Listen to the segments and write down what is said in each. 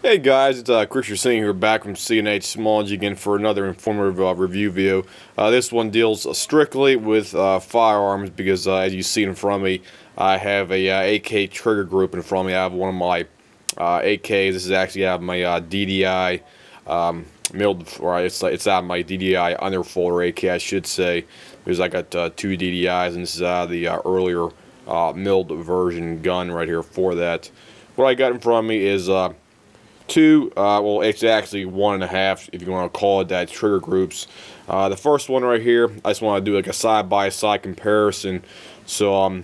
Hey guys, it's Chris Singh here back from C&H Smallage again for another informative review video. This one deals strictly with firearms because as you see in front of me, I have a AK trigger group in front of me. I have one of my AKs. This is actually out of my DDI milled, or it's out of my DDI underfolder AK, I should say, because I got two DDIs, and this is out of the earlier milled version gun right here for that. What I got in front of me is two, well, it's actually one and a half, if you want to call it that, trigger groups. The first one right here, I just want to do like a side-by-side comparison. So,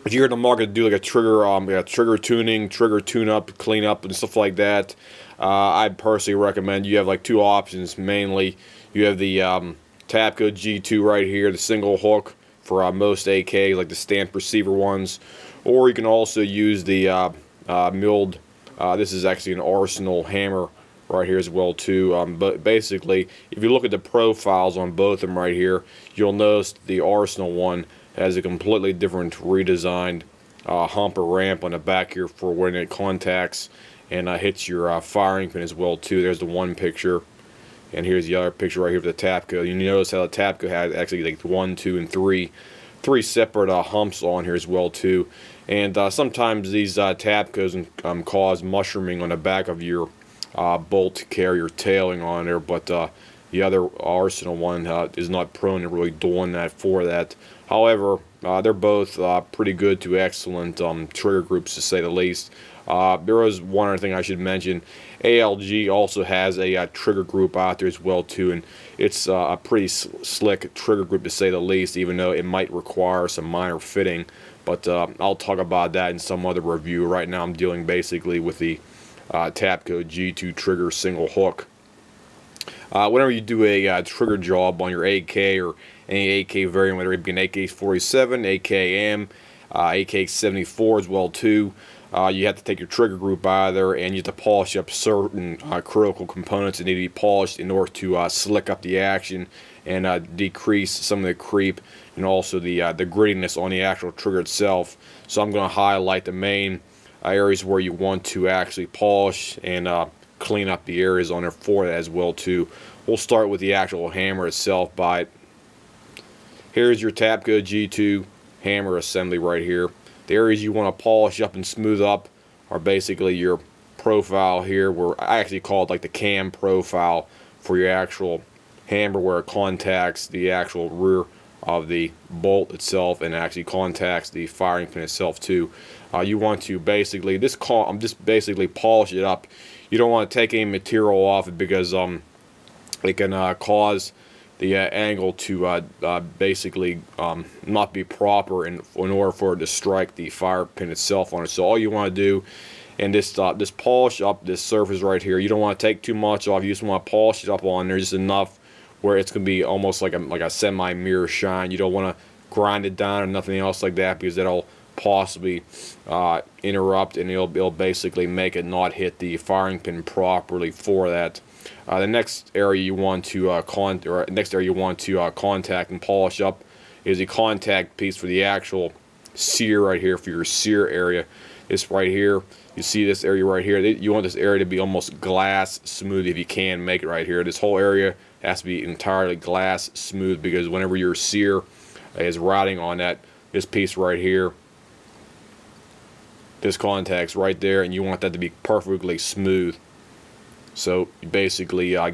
if you're in the market to do like a trigger tuning, trigger tune-up, clean-up, and stuff like that, I'd personally recommend you have like two options. Mainly, you have the Tapco G2 right here, the single hook for most AKs, like the stamped receiver ones, or you can also use the milled. This is actually an Arsenal hammer right here as well too. But basically, if you look at the profiles on both of them right here, you'll notice the Arsenal one has a completely different redesigned hump or ramp on the back here for when it contacts and hits your firing pin as well too. There's the one picture, and here's the other picture right here for the Tapco. You notice how the Tapco has actually like one, two, and three separate humps on here as well too. And sometimes these Tapcos cause mushrooming on the back of your bolt carrier tailing on there, but the other Arsenal one is not prone to really doing that for that. However, they're both pretty good to excellent trigger groups, to say the least. There was one other thing I should mention. ALG also has a trigger group out there as well too, and it's a pretty slick trigger group, to say the least, even though it might require some minor fitting. But I'll talk about that in some other review. Right now I'm dealing basically with the Tapco G2 trigger single hook. Whenever you do a trigger job on your AK or any AK variant, whether it be an AK-47, AKM, AK-74 as well too, you have to take your trigger group out of there, and you have to polish up certain critical components that need to be polished in order to slick up the action and decrease some of the creep and also the grittiness on the actual trigger itself. So I'm going to highlight the main areas where you want to actually polish and clean up the areas on there for that as well too. We'll start with the actual hammer itself. Here's your Tapco G2 hammer assembly right here. The areas you want to polish up and smooth up are basically your profile here, where I actually call it like the cam profile for your actual hammer, where it contacts the actual rear of the bolt itself and actually contacts the firing pin itself too. You want to basically just basically polish it up. You don't want to take any material off it because it can cause the angle to basically not be proper in order for it to strike the fire pin itself on it. So all you want to do, and just polish up this surface right here. You don't want to take too much off. You just want to polish it up on there just enough where it's going to be almost like a semi-mirror shine. You don't want to grind it down or nothing else like that, because that'll possibly interrupt, and it'll basically make it not hit the firing pin properly for that. The next area you want to contact and polish up is the contact piece for the actual sear right here, for your sear area. This right here, you see this area right here, you want this area to be almost glass smooth if you can make it right here. This whole area has to be entirely glass smooth, because whenever your sear is riding on this piece right here, this contacts right there, and you want that to be perfectly smooth. So you basically I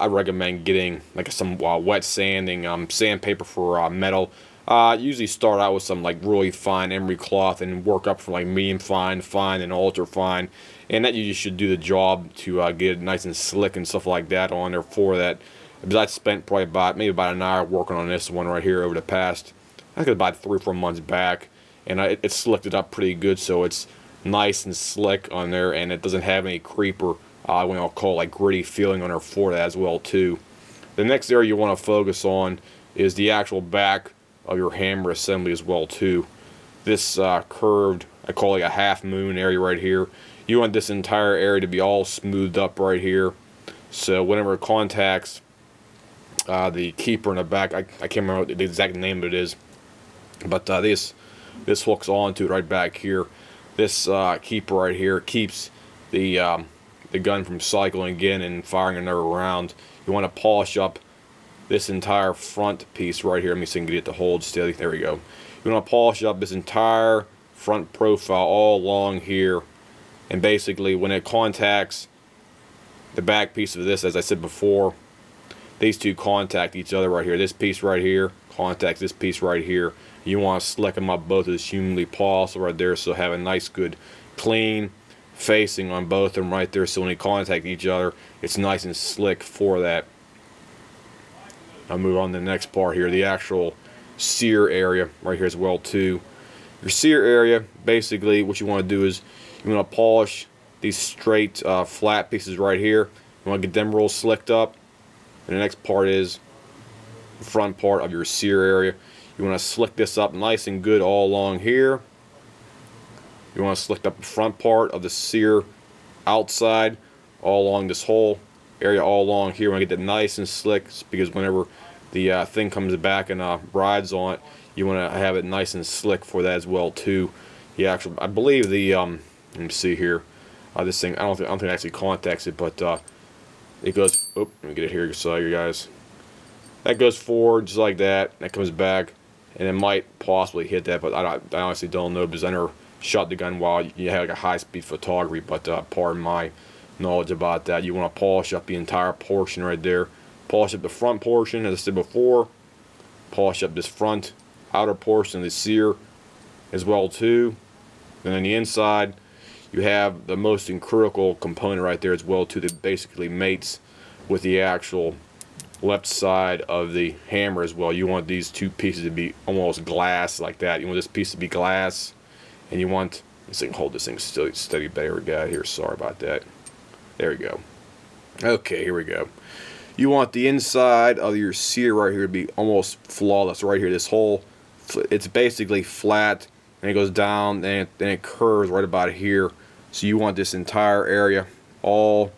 recommend getting like some wet sanding, sandpaper for metal. Usually start out with some like really fine emery cloth and work up from like medium fine, and ultra fine, and that you should do the job to get it nice and slick and stuff like that on there for that. Because I spent probably maybe about an hour working on this one right here over the past, I think about 3 or 4 months back, and it slicked it up pretty good, so it's nice and slick on there, and it doesn't have any creeper, what I'll call like gritty feeling on there for that as well too. The next area you want to focus on is the actual back of your hammer assembly as well too. This curved, I call it a half moon area right here. You want this entire area to be all smoothed up right here, so whenever it contacts the keeper in the back, I can't remember what the exact name of it is, but this hooks onto it right back here. This keeper right here keeps the gun from cycling again and firing another round. You want to polish up this entire front piece right here. Let me see if I can get it to hold steady. There we go. You want to polish up this entire front profile all along here, and basically when it contacts the back piece of this, as I said before, these two contact each other right here. This piece right here contacts this piece right here. You want to slick them up both as humanly possible right there, so have a nice good clean facing on both of them right there, so when they contact each other it's nice and slick for that. I'll move on to the next part here, the actual sear area right here as well too. Your sear area, basically what you want to do is you want to polish these straight flat pieces right here. You want to get them real slicked up, and the next part is the front part of your sear area. You want to slick this up nice and good all along here. You want to slick up the front part of the sear outside all along this whole area all along here. You want to get that nice and slick, because whenever the thing comes back and rides on it, you want to have it nice and slick for that as well too. I believe the let me see here, this thing, I don't think it actually contacts it, but it goes, oh, let me get it here so you guys, that goes forward just like that, that comes back, and it might possibly hit that, but I honestly don't know, because I never shot the gun while you have like a high-speed photography, but pardon my knowledge about that. You want to polish up the entire portion right there. Polish up the front portion, as I said before. Polish up this front outer portion of the sear as well too. And on the inside, you have the most critical component right there as well too, that basically mates with the actual left side of the hammer as well. You want these two pieces to be almost glass like that. You want this piece to be glass, and you want this thing, hold this thing steady better, guy here, sorry about that. There we go. Okay, here we go. You want the inside of your sear right here to be almost flawless right here. This whole, it's basically flat, and it goes down, and it curves right about here. So you want this entire area all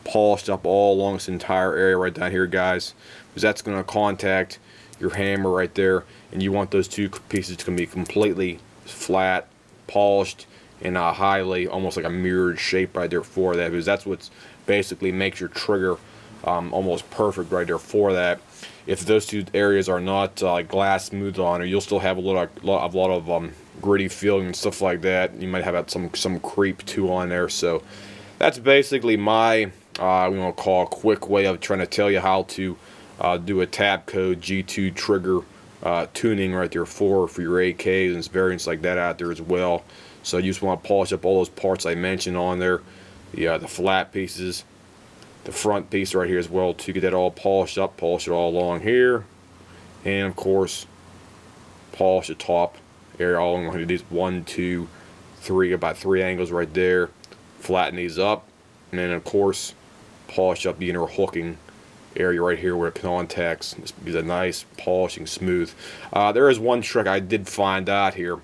polished up all along this entire area right down here, guys, because that's going to contact your hammer right there, and you want those two pieces to be completely flat, polished, and highly, almost like a mirrored shape right there for that, because that's what basically makes your trigger almost perfect right there for that. If those two areas are not glass smooth on, or you'll still have a lot of gritty feeling and stuff like that. You might have some creep too on there. So that's basically my call a quick way of trying to tell you how to do a tapco G2 trigger tuning right there for your AKs and variants like that out there as well. So you just want to polish up all those parts I mentioned on there, the flat pieces, the front piece right here as well to get that all polished up, polish it all along here, and of course polish the top area all along these 1, 2, 3, about 3 angles right there, flatten these up, and then of course polish up the inner hooking area right here where it contacts. This is a nice polishing smooth. There is one trick I did find out here.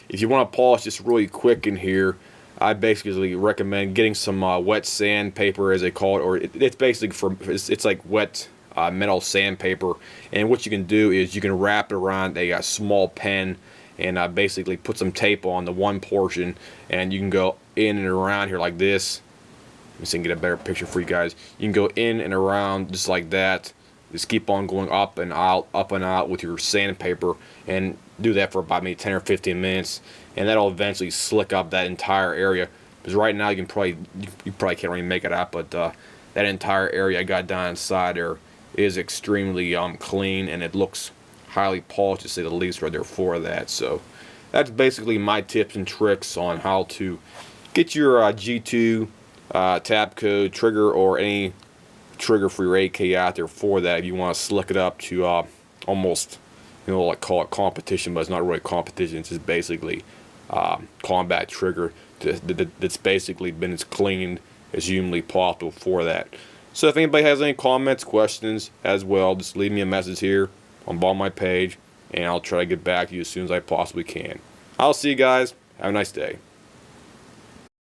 If you want to polish this really quick in here, I basically recommend getting some wet sandpaper, as they call it, or it's basically it's like wet metal sandpaper. And what you can do is you can wrap it around a small pen and basically put some tape on the one portion, and you can go in and around here like this. Let me see if I can get a better picture for you guys. You can go in and around just like that. Just keep on going up and out with your sandpaper, and do that for about maybe 10 or 15 minutes, and that'll eventually slick up that entire area. Because right now you probably can't really make it out, but that entire area I got down inside there is extremely clean, and it looks highly polished to say the least right there for that. So that's basically my tips and tricks on how to get your G2 tapco trigger or any trigger for your AK out there for that. If you want to slick it up to almost, like call it competition, but it's not really competition. It's just basically combat trigger that's basically been as clean as humanly possible for that. So if anybody has any comments, questions as well, just leave me a message here on my page, and I'll try to get back to you as soon as I possibly can. I'll see you guys. Have a nice day.